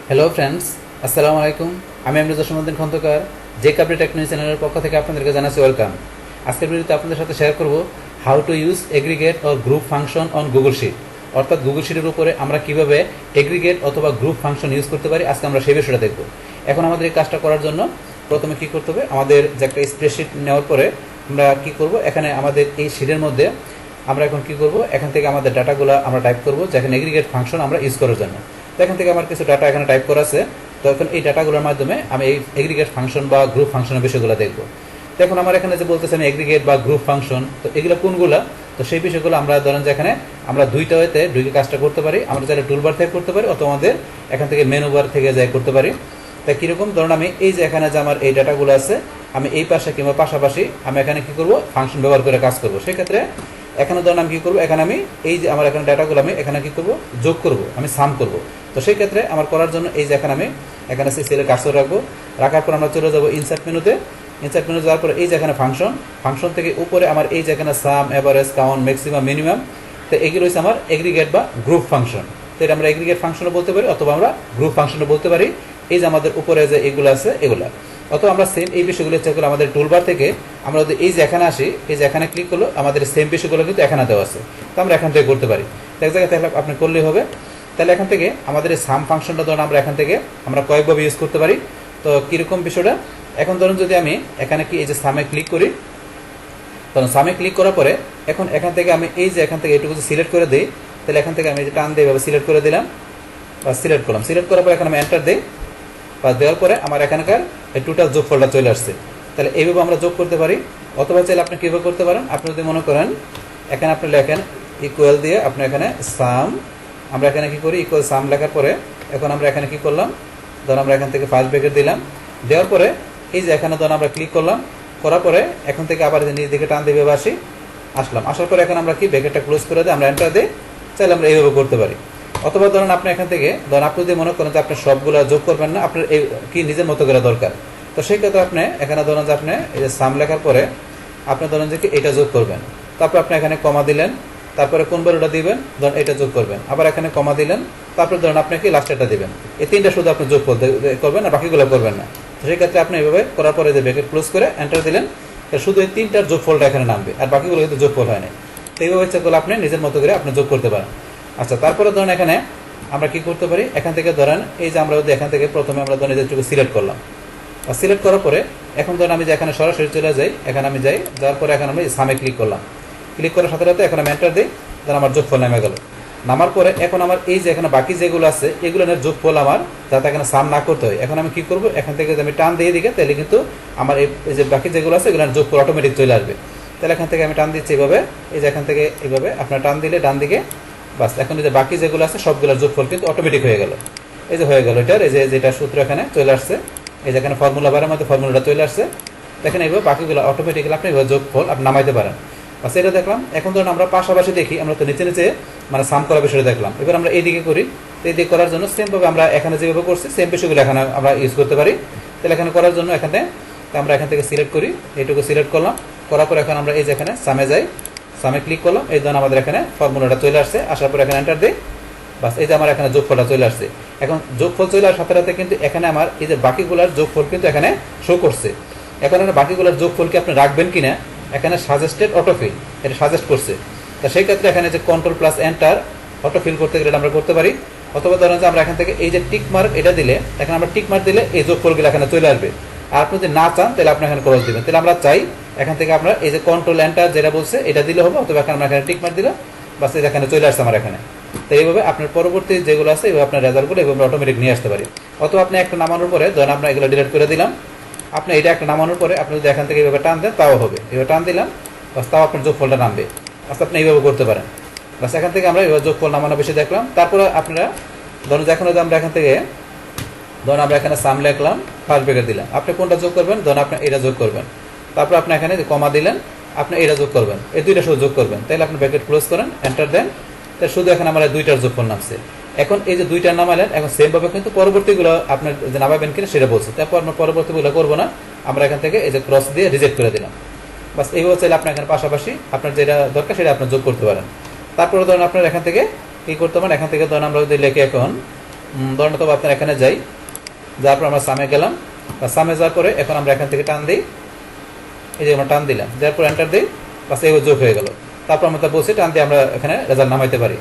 Hello friends, আসসালামু আলাইকুম। আমি আমরুজ্জামান খন্দকার, যে কাপড়ি টেকনোলজি চ্যানেলের পক্ষ থেকে আপনাদেরকে জানাচ্ছি ওয়েলকাম। আজকের ভিডিওতে আপনাদের সাথে শেয়ার করব how to use aggregate or group function on Google sheet. অর্থাৎ গুগল শিটের উপরে আমরা কিভাবে এগ্রিগেট অথবা গ্রুপ ফাংশন ইউজ করতে পারি, আজকে আমরা সেই বিষয়টা দেখব। এখন আমাদের এই কাজটা করার জন্য প্রথমে কি করতে হবে, আমাদের যে একটা স্প্রেডশিট নেওয়ার পরে আমরা কি করব, এখানে আমাদের এই শিটের মধ্যে আমরা এখন কি করব, এখান থেকে আমাদের ডাটাগুলো আমরা টাইপ করব, যেখানে এগ্রিগেট ফাংশন আমরা ইউজ করার জন্য। তো এখান থেকে আমার কিছু ডাটা এখানে টাইপ করা আছে। তো এখন এই ডাটাগুলোর মাধ্যমে আমি এই এগ্রিগেট ফাংশন বা গ্রুপ ফাংশনের বিষয়গুলো দেখব। তো এখন আমার এখানে যে বলতেছে আমি এগ্রিগেট বা গ্রুপ ফাংশন, তো এগুলো কোনগুলো, তো সেই বিষয়গুলো আমরা ধরেন যে এখানে আমরা দুইটা ওয়েতে দুইটা কাজটা করতে পারি। আমরা যারা টুলবার থেকে করতে পারি অথবা আমাদের এখান থেকে মেনু বার থেকে যাই করতে পারি। তাই কীরকম, ধরুন আমি এই যে এখানে যে আমার এই ডাটাগুলো আছে, আমি এই পাশে কিংবা পাশাপাশি আমি এখানে কি করব, ফাংশন ব্যবহার করে কাজ করব। সেক্ষেত্রে এখানে ধরুন আমি কী করবো, এখানে আমি এই যে আমার এখানে ডাটাগুলো আমি এখানে কী করবো, যোগ করব, আমি সাম করব। তো সেই ক্ষেত্রে আমার করার জন্য এই যে এখানে আমি এখানে সেলে কাজও রাখবো। রাখার পর আমরা চলে যাবো ইনসার্ট মেনুতে। ইনসার্ট মেনু যাওয়ার পরে এই যে এখানে ফাংশন থেকে উপরে আমার এই যে এখানে সাম, এভারেজ, কাউন্ট, ম্যাক্সিমাম, মিনিমাম, তো এগুলো হচ্ছে আমার এগ্রিগেট বা গ্রুপ ফাংশন। তো এটা আমরা এগ্রিগেট ফাংশনও বলতে পারি অথবা আমরা গ্রুপ ফাংশনও বলতে পারি। এই যে আমাদের উপরে যে এগুলো আছে এগুলা, অথবা আমরা সেম এই বিষয়গুলো চেক করলে আমাদের টুলবার থেকে আমরা যদি এই যে এখানে আসি, এই যে এখানে ক্লিক করলো, আমাদের সেম বিষয়গুলো কিন্তু এখানে দেওয়া আছে। তো আমরা এখান থেকে করতে পারি। তো এক জায়গায় তাহলে আপনি করলেই হবে। তাহলে এখান থেকে আমাদের এই সাম ফাংশনটা ধরুন আমরা এখান থেকে আমরা কয়েকভাবে ইউজ করতে পারি। তো কীরকম বিষয়টা, এখন ধরুন যদি আমি এখানে কি এই যে সামে ক্লিক করি, তখন সামে ক্লিক করার পরে এখন এখান থেকে আমি এই যে এখান থেকে এটুকু সিলেক্ট করে দিই, তাহলে এখান থেকে আমি যে টান দিয়ে এভাবে সিলেক্ট করে দিলাম বা সিলেক্ট করলাম। সিলেক্ট করার পরে এখানে আমি এন্টার দিই, বা দেওয়ার পরে আমার এখানকার এই টোটাল যোগফলটা চলে আসছে। তাহলে এইভাবে আমরা যোগ করতে পারি। অথবা চাইলে আপনি কীভাবে করতে পারেন, আপনি যদি মনে করেন এখানে আপনি লেখেন ইকুয়াল দিয়ে আপনি এখানে সাম, আমরা এখানে কি করি, ইকুয়াল সাম লেখার পরে এখন আমরা এখানে কি করলাম, ধরুন আমরা এখান থেকে ফার্স্ট ব্র্যাকেট দিলাম। দেওয়ার পরে এই যে এখানে ধরুন আমরা ক্লিক করলাম, করার পরে এখন থেকে আবার নিজ দিকে টান দিয়ে আসলাম। আসার পরে এখন আমরা কি ব্র্যাকেটটা ক্লোজ করে দিই, আমরা এন্টার দিই। চাইলে আমরা এইভাবে করতে পারি। অথবা ধরুন আপনি এখান থেকে ধরুন আপনি যদি মনে করেন যে আপনি সবগুলো যোগ করবেন না, আপনার এই কি নিজের মতো করে দরকার, তো সেই ক্ষেত্রে আপনি এখানে ধরুন যে আপনি এই যে সাম লেখার পরে আপনি ধরুন যে কি এটা যোগ করবেন, তারপর আপনি এখানে কমা দিলেন, তারপরে কোন বারোটা দিবেন, ধরুন এটা যোগ করবেন, আবার এখানে কমা দিলেন, তারপর ধরুন আপনি কি লাস্টেরটা দিবেন। এই তিনটা শুধু আপনি যোগ করবেন না, বাকিগুলো করবেন না। তো সেই ক্ষেত্রে আপনি এইভাবে করার পরে যে ব্র্যাকেট ক্লোজ করে এন্টার দিলেন, শুধু এই তিনটার যোগফলটা এখানে নামবে, আর বাকিগুলো কিন্তু যোগফল হয় না। তো এইভাবে ইচ্ছা করলে আপনি নিজের মতো করে আপনি যোগ করতে পারেন। আচ্ছা, তারপরে ধরুন এখানে আমরা কি করতে পারি, এখান থেকে ধরেন এই যে আমরা যদি এখান থেকে প্রথমে আমরা ধরেন যেটুকু সিলেক্ট করলাম, আর সিলেক্ট করার পরে এখন ধরেন আমি যে এখানে সরাসরি চলে যাই, এখানে আমি যাই, যাওয়ার পরে এখন আমি সামে ক্লিক করলাম। ক্লিক করার সাথে সাথে এখন আমি এন্টার দিই, ধরেন আমার যোগফল নেমে গেল। নামার পরে এখন আমার এই যে এখানে বাকি যেগুলো আছে এগুলো যোগফল আমার যাতে এখানে সাম না করতে হয়, এখন আমি কি করবো, এখান থেকে আমি টান দিয়ে দিকে, তাহলে কিন্তু আমার এই যে বাকি যেগুলো আছে এগুলো যোগফল অটোমেটিক চলে আসবে। তাহলে এখান থেকে আমি টান দিচ্ছি এইভাবে, এই যে এখান থেকে এইভাবে আপনার টান দিলে ডান দিকে, বাস এখন যে বাকি যেগুলো আছে সবগুলোর যোগফল কিন্তু অটোমেটিক হয়ে গেল। এই যে হয়ে গেল এটার এই যে যেটা সূত্র এখানে চলে আসছে, এই যে এখানে ফর্মুলা বারের মধ্যে ফর্মুলাটা চলে আসছে। দেখেন এইভাবে বাকিগুলো অটোমেটিক্যালি আপনি এইভাবে যোগফল আপনি নামাইতে পারেন। বাস এটা দেখলাম। এখন ধরুন আমরা পাশাপাশি দেখি, আমরা তো নিচে নিচে মানে সাম করা বিষয়টা দেখলাম। এবার আমরা এইদিকে করি, এইদিকে করার জন্য সেমভাবে আমরা এখানে যেভাবে করছি সেম বিষয়গুলো এখানে আমরা ইউজ করতে পারি। তাহলে এখানে করার জন্য এখানে আমরা এখান থেকে সিলেক্ট করি, এইটুকু সিলেক্ট করলাম, করার পর এখন আমরা এই যে এখানে সামে যাই, সামে ক্লিক করলাম, এই ধরুন আমাদের এখানে ফর্মুলাটা চলে আসছে। আসার পর এখানে এন্টার দিই, বাস এই যে আমার এখানে যোগফলটা চলে আসছে। এখন যোগফল চলে আসার সাথে সাথে কিন্তু এখানে আমার এই যে বাকিগুলোর যোগফল কিন্তু এখানে শো করছে। এখন বাকিগুলোর যোগফল কি আপনি রাখবেন কিনা, এখানে সাজেস্টেড অটোফিল এটা সাজেস্ট করছে। তা সেই ক্ষেত্রে এখানে যে কন্ট্রোল প্লাস এন্টার অটোফিল করতে গেলে আমরা করতে পারি। অথবা ধরেন যে আমরা এখান থেকে এই যে টিক মার্ক এটা দিলে, এখানে আমরা টিক মার্ক দিলে এই যোগফলগুলো এখানে চলে আসবে। আর আপনি যদি না চান তাহলে আপনি এখানে ক্রস দিবেন। তাহলে আমরা চাই এখান থেকে আমরা এই যে কন্ট্রোল এন্টার যেটা বলছে এটা দিলে হবে, অথবা এখানে আমরা এখানে টিক মার্ক দিলে বাস এখানে চলে আসছে আমার এখানে। তো এইভাবে আপনার পরবর্তী যেগুলো আছে এইভাবে আপনার রেজাল্টগুলো এইভাবে অটোমেটিক নিয়ে আসতে পারি। অথবা আপনি একটা নামানোর পরে ধরেন আমরা এগুলো ডিলিট করে দিলাম, আপনি এটা একটা নামানোর পরে আপনি যদি এখান থেকে এইভাবে টান দেন তাও হবে, এইভাবে টান দিলাম বাস তাও আপনার যোগফলটা নামবে। বাস আপনি এইভাবে করতে পারেন। বাস এখান থেকে আমরা এইভাবে যোগফল নামানো বেশি দেখলাম। তারপরে আপনারা ধরুন এখন যদি আমরা এখান থেকে ধরুন আমরা এখানে সাম লিখলাম, ফার্স্ট ব্র্যাকেট দিলাম, আপনি কোনটা যোগ করবেন, ধরুন আপনি এটা যোগ করবেন, তারপর আপনি এখানে কমা দিলেন, আপনি এটা যোগ করবেন, এই দুইটা শুধু যোগ করবেন। তাহলে আপনি ব্র্যাকেট ক্লোজ করেন, এন্টার দেন, তাহলে শুধু এখানে আমরা দুইটার যোগফল নামছে। এখন এই যে দুইটা নামালেন, এখন সেম ভাবে কিন্তু পরবর্তীগুলো আপনার যে নামাবেন কিনা সেটা বলছে। তারপর আমরা পরবর্তীগুলো করবো না, আমরা এখান থেকে এই যে ক্রস দিয়ে রিজেক্ট করে দিলাম। বাস এইভাবে চাইলে আপনি এখানে পাশাপাশি আপনার যেটা দরকার সেটা আপনার যোগ করতে পারেন। তারপরে ধরুন আপনার এখান থেকে কি করতে পারেন, এখান থেকে ধরুন আমরা যদি লিখে এখন ধরেন তো আপনার এখানে যাই, যাওয়ার পর আমরা সামে গেলাম, বা সামে যাওয়ার পরে এখন আমরা এখান থেকে টান দিই, এই যে আমরা টান দিলাম, যাওয়ার পর এন্টার দিই, বাস এই যোগ হয়ে গেল। তারপর আমরা বলছি টান দিয়ে আমরা এখানে রেজাল্ট নামাইতে পারি।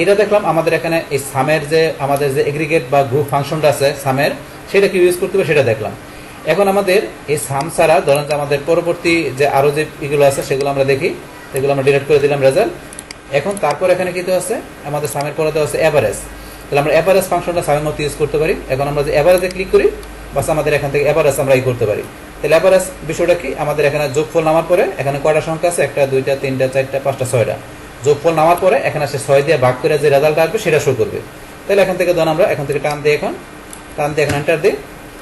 এটা দেখলাম আমাদের এখানে এই সামের যে আমাদের যে এগ্রিগেট বা গ্রুপ ফাংশনটা আছে সামের, সেটা কি ইউজ করতে হবে সেটা দেখলাম। এখন আমাদের এই সাম ছাড়া ধরেন যে আমাদের পরবর্তী যে আরও যে এগুলো আছে সেগুলো আমরা দেখি, সেগুলো আমরা ডিলিট করে দিলাম রেজাল্ট। এখন তারপর এখানে কিন্তু আছে আমাদের সামের পরে দেওয়া আছে অ্যাভারেজ, তাহলে আমরা অ্যাভারেজ ফাংশনটা সামের মতো ইউজ করতে পারি। এখন আমরা যে অ্যাভারেজে ক্লিক করি, বাস আমাদের এখান থেকে অ্যাভারেজ আমরা ই করতে পারি। তাহলে অ্যাভারেজ বিষয়টা কি, আমাদের এখানে যোগফল নামার পরে এখানে কয়টা সংখ্যা আছে, 1 2 3 4 5 6টা, যোগফল নামার পরে এখানে সে 6 দিয়ে ভাগ করে যে রেজাল্ট আসবে সেটা শো করবে। তাহলে এখান থেকে ধরুন আমরা এখান থেকে টান দিয়ে এখন এন্টার দিই,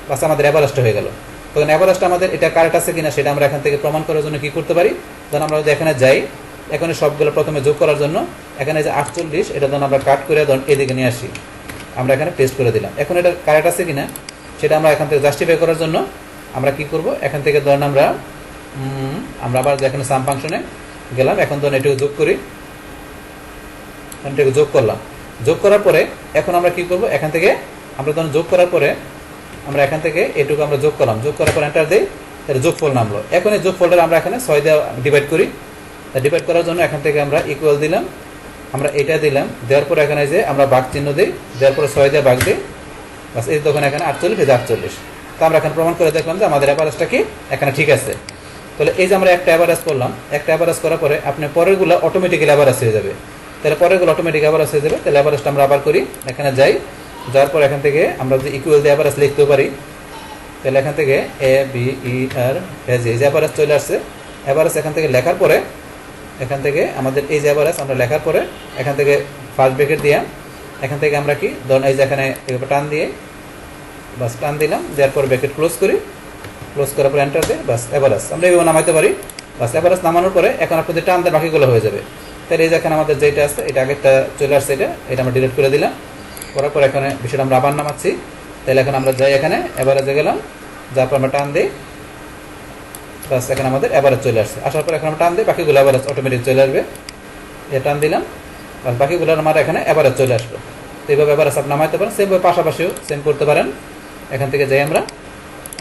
বাস আমাদের অ্যাভারেজটা হয়ে গেল। তখন অ্যাভারেজটা আমাদের এটা কারেক্ট আছে কিনা সেটা আমরা এখান থেকে প্রমাণ করার জন্য কি করতে পারি, ধরুন আমরা যদি এখানে যাই, এখানে সবগুলো প্রথমে যোগ করার জন্য এখানে যে 48 এটা ধরুন আমরা কাট করে ধরুন এদিকে নিয়ে আসি, আমরা এখানে পেস্ট করে দিলাম। এখন এটা কারেক্ট আছে কিনা সেটা আমরা এখান থেকে জাস্টিফাই করার জন্য আমরা কি করব, এখান থেকে ধরুন আমরা আবার এখানে সাম ফাংশনে গেলাম, এখন ধরুন এটাকে যোগ করি, এটাকে যোগ করলাম। যোগ করার পরে এখন আমরা কি করব, এখান থেকে আমরা ধরুন যোগ করার পরে আমরা এখান থেকে এটুকু আমরা যোগ করলাম, যোগ করার পর এন্টার দিই, তাহলে যোগফল নামলো। এখন এই যোগফলটা আমরা এখানে 6 দিয়ে ডিভাইড করি, ডিভাইড করার জন্য এখান থেকে আমরা ইকুয়াল দিলাম, আমরা এটা দিলাম, দেওয়ার পর এখানে যে আমরা ভাগ চিহ্ন দিই, দেওয়ার পরে 6 দিয়ে ভাগ দিই, বাস এই তখন এখানে 48 এই যে 48। তো আমরা এখানে প্রমাণ করে দেখলাম যে আমাদের অ্যাভারেজটা কি এখানে ঠিক আছে। তাহলে এই যে আমরা একটা অ্যাভারেজ করলাম, একটা অ্যাভারেজ করার পরে আপনার পরেরগুলো অটোমেটিক্যালি অ্যাভারেজ হয়ে যাবে। তাহলে পরেরগুলো অটোমেটিক অ্যাভারেজ হয়ে যাবে। তাহলে অ্যাভারেজটা আমরা আবার করি, এখানে যাই, যাওয়ার পর এখান থেকে আমরা যদি ইকুয়াল দিয়ে অ্যাভারেজ লিখতে পারি, তাহলে এখান থেকে এ বি ই আর এই যে অ্যাভারেজ চলে আসছে। অ্যাভারেজ এখান থেকে লেখার পরে এখান থেকে আমাদের এই যে অ্যাভারেজ আমরা লেখার পরে এখান থেকে ফার্স্ট ব্র্যাকেট দিয়ে এখান থেকে আমরা কি ধরুন এই যে এখানে টান দিয়ে বাস টান দিলাম, দেওয়ার পর ব্র্যাকেট ক্লোজ করি, ক্লোজ করার পর এন্টার দিই, বাস অ্যাভারেজ আমরা এইভাবে নামাইতে পারি। বাস অ্যাভারেজ নামানোর পরে এখন আপনাদের টান দিয়ে বাকিগুলো হয়ে যাবে। তাহলে এই যে এখানে আমাদের যেটা আছে এটা আগেরটা চলে আসছে, এটা আমরা ডিলিট করে দিলাম, করার পর এখানে বিষয়টা আমরা আবার নামাচ্ছি। তাহলে এখন আমরা যাই এখানে অ্যাভারেজে গেলাম, যার পর আমরা টান দিই, বাস এখানে আমাদের অ্যাভারেজ চলে আসছে। আসার পর এখন আমরা টান দিই, বাকিগুলো অ্যাভারেজ অটোমেটিক চলে আসবে, এ টান দিলাম, বাস বাকিগুলো আমার এখানে অ্যাভারেজ চলে আসলো। তো এইভাবে অ্যাভারেজ আপনি নামাইতে পারেন, সেমভাবে পাশাপাশিও সেম করতে পারেন। এখান থেকে যাই আমরা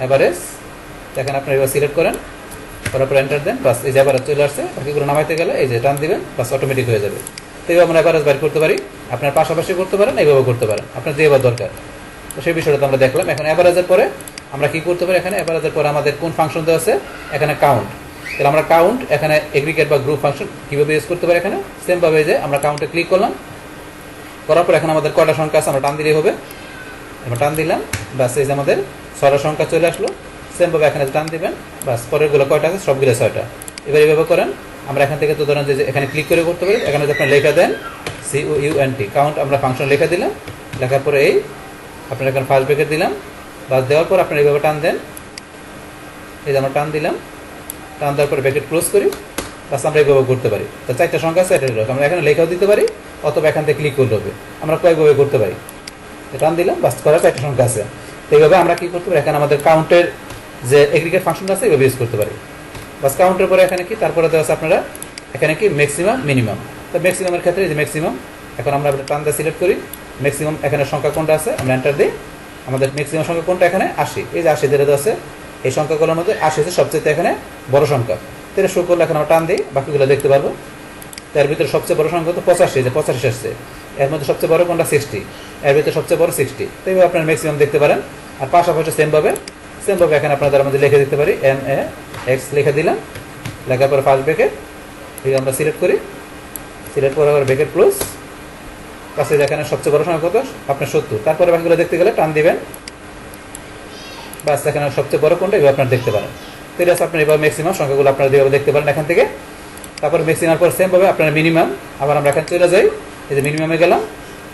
অ্যাভারেজ, এখানে আপনি এবার সিলেক্ট করেন, করার পর এন্টার দেন, বাস এই যে অ্যাভারেজ চলে আসছে। বাকিগুলো নামাইতে গেলে এই যে টান দিবেন, বাস অটোমেটিক হয়ে যাবে। তো এইভাবে আমরা অ্যাভারেজ বাইর করতে পারি, আপনার পাশাপাশি করতে পারেন, এইভাবে করতে পারেন, আপনার যেভাবে দরকার। তো সেই বিষয়টা তো আমরা দেখলাম। এখন অ্যাভারেজের পরে আমরা কি করতে পারি, এখানে অ্যাভারেজের পরে আমাদের কোন ফাংশন দেওয়া আছে, এখানে কাউন্ট। তাহলে আমরা কাউন্ট এখানে এগ্রিগেট বা গ্রুপ ফাংশন কীভাবে ইউজ করতে পারি, এখানে সেমভাবে যে আমরা কাউন্টে ক্লিক করলাম, করার পর এখানে আমাদের কয়টা সংখ্যা আছে আমরা টান দিলেই হবে, আমরা টান দিলাম, বাস এই যে আমাদের 6টা সংখ্যা চলে আসলো। সেমভাবে এখানে টান দিবেন, বাস পরেরগুলো কয়টা আছে সবগুলো 6টা। এবার এইভাবে করেন। আমরা এখান থেকে তো ধরেন যে এখানে ক্লিক করে করতে পারি, এখানে যে আপনার লেখা দেন COUNT কাউন্ট, আমরা ফাংশন লেখা দিলাম, লেখার পরে এই আপনার এখানে ফার্স্ট ব্র্যাকেট দিলাম, বাস দেওয়ার পর আপনার এইভাবে টান দেন, এই যে আমরা টান দিলাম, টান দেওয়ার পরে ব্র্যাকেট ক্লোজ করি, বাস আমরা এইভাবে করতে পারি। তো 4টা সংখ্যা আছে, এটা আমরা এখানে লেখাও দিতে পারি, অথবা এখান থেকে ক্লিক করতে হবে, আমরা কয়েকভাবে করতে পারি। টান দিলাম, বাস করার 4টা সংখ্যা আছে। তো এইভাবে আমরা কি করতে পারি, এখানে আমাদের কাউন্টের যে এগ্রিগেট ফাংশনটা আছে এইভাবে ইউজ করতে পারি। বাস কাউন্টের পরে এখানে কি তারপরে দেওয়া আছে আপনারা এখানে কি ম্যাক্সিমাম মিনিমাম। তো ম্যাক্সিমামের ক্ষেত্রে এই যে ম্যাক্সিমাম, এখন আমরা টান দিয়ে সিলেক্ট করি, ম্যাক্সিমাম এখানে সংখ্যা কোনটা আছে আমরা এন্টার দিই, আমাদের ম্যাক্সিমাম সংখ্যা কোনটা এখানে 80, এই যে 80 যেটা আছে এই সংখ্যাগুলোর মধ্যে 80 হচ্ছে সবচেয়ে এখানে বড় সংখ্যা। তো এটা শো করলে এখন আমরা টান দিই, বাকিগুলো দেখতে পারবো। তার ভিতরে সবচেয়ে বড় সংখ্যা তো 85, যে 85 আসছে, এর মধ্যে সবচেয়ে বড় কোনটা 60, এর ভিতরে সবচেয়ে বড় 60। তো এইভাবে আপনার ম্যাক্সিমাম দেখতে পারেন। আর পাশাপাশি সেমভাবে এখানে আপনাদের মধ্যে লিখে দিতে পারি, MAX লিখে দিলাম, লেখার পরে ফার্স্ট ব্র্যাকেট আমরা সিলেক্ট করি, সিলেক্ট করার পর ব্র্যাকেট ক্লোজ, কাছে এখানে সবচেয়ে বড় সংখ্যা কত আপনার 70। তারপরে বাকিগুলো দেখতে গেলে টান দিবেন, বাস এখানে সবচেয়ে বড় কোনটা এভাবে আপনার দেখতে পারেন। তো এটা আপনার এবার ম্যাক্সিমাম সংখ্যাগুলো আপনারা যেভাবে দেখতে পারেন এখান থেকে। তারপরে ম্যাক্সিমাম পর সেমভাবে আপনার মিনিমাম, আবার আমরা এখানে চলে যাই, এই যে মিনিমামে গেলাম,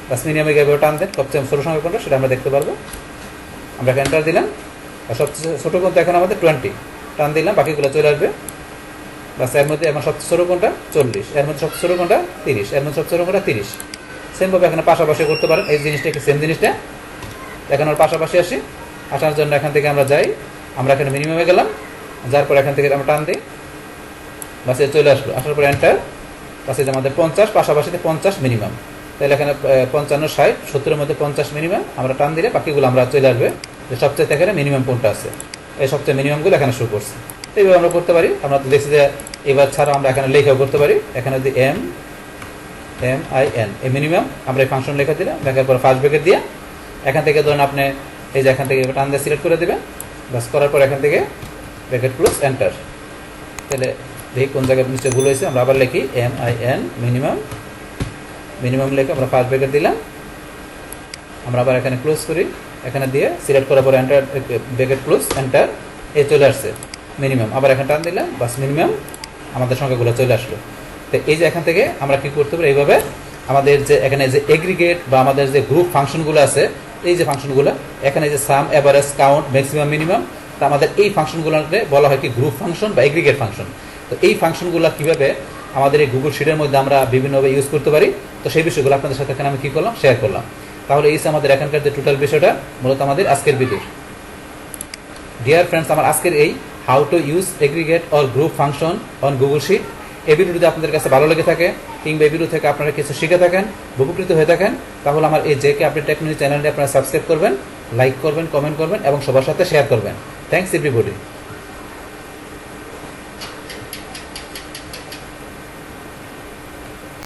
বাস মিনিমামে গিয়ে টান দেন, সবচেয়ে ছোটো সংখ্যা কোনটা সেটা আমরা দেখতে পারবো। আমরা এখানে এন্টার দিলাম, আর সবচেয়ে ছোটো কোনটা এখন আমাদের 20, টান দিলাম, বাকিগুলো চলে আসবে। বাস এর মধ্যে আমার সবচেয়ে ছোটো কোনটা 40, এর মধ্যে সবচেয়ে ছোটো কোনটা 30, এর মধ্যে সবচেয়ে ছোটো কোনটা 30। সেমভাবে এখানে পাশাপাশি করতে পারেন, এই জিনিসটা সেম জিনিসটা এখন আর পাশাপাশি আসি। আসার জন্য এখান থেকে আমরা যাই, আমরা এখানে মিনিমামে গেলাম, যার পর এখান থেকে আমরা টান দিই, বাস চলে আসলো। আসার পর এন্টার, বাসে আমাদের 50 পাশাপাশিতে 50 মিনিমাম। তো তাহলে এখানে 55, 60, 70-এর মধ্যে 50 মিনিমাম, আমরা টান দিলে বাকিগুলো আমরা চলে আসবে যে সবচেয়ে এখানে মিনিমাম কোনটা আছে, এই সবচেয়ে মিনিমামগুলো এখানে শো করছে। এইভাবে আমরা করতে পারি। আমরা তো দেখছি যে এবার ছাড়া আমরা এখানে লেখাও করতে পারি। এখানে যদি MIN এই মিনিমাম আমরা এই ফাংশন লেখা দিলাম, লেখার পর ফার্স্ট ব্র্যাকেট দিয়ে এখান থেকে ধরুন আপনি এই যে এখান থেকে টান দিয়ে সিলেক্ট করে দেবেন, বাস করার পর এখান থেকে ব্র্যাকেট ক্লোজ এন্টার। তাহলে দেখি কোন জায়গায় নিশ্চয়ই ভুল হয়েছে, আমরা আবার লিখি MIN মিনিমাম লেখে আমরা ফার্স্ট ব্র্যাকেট দিলাম, আমরা আবার এখানে ক্লোজ করি, এখানে দিয়ে সিলেক্ট করার পর এন্টার, ব্র্যাকেট ক্লোজ এন্টার, এই চলে আসছে মিনিমাম। আবার এখানে টান দিলাম, বাস মিনিমাম আমাদের সংখ্যাগুলো চলে আসলো। তো এই যে এখান থেকে আমরা কি করতে পারি, এইভাবে আমাদের যে এখানে যে এগ্রিগেট বা আমাদের যে গ্রুপ ফাংশনগুলো আছে, এই যে ফাংশনগুলো এখানে যে সাম, এভারেজ, কাউন্ট, ম্যাক্সিমাম, মিনিমাম, তা আমাদের এই ফাংশনগুলোকে বলা হয় কি গ্রুপ ফাংশন বা এগ্রিগেট ফাংশন। তো এই ফাংশনগুলো কিভাবে আমাদের এই গুগল শিটের মধ্যে আমরা বিভিন্নভাবে ইউজ করতে পারি, তো সেই বিষয়গুলো আপনাদের সাথে এখানে আমি কি করলাম, শেয়ার করলাম। তাহলে এই আমাদের এখানকার যে টোটাল বিষয়টা মূলত আমাদের আজকের ভিডিও। ডিয়ার ফ্রেন্ডস, আমার আজকের এই how to use aggregate or group function on Google sheet, এই ভিডিও যদি আপনাদের কাছে ভালো লেগে থাকে কিংবা এই ভিডিও থেকে আপনারা কিছু শিখে থাকেন, উপকৃত হয়ে থাকেন, তাহলে আমার এই জেকে আপডেট টেকনোলজি চ্যানেলটি আপনারা সাবস্ক্রাইব করবেন, লাইক করবেন, কমেন্ট করবেন এবং সবার সাথে শেয়ার করবেন। Thanks everybody.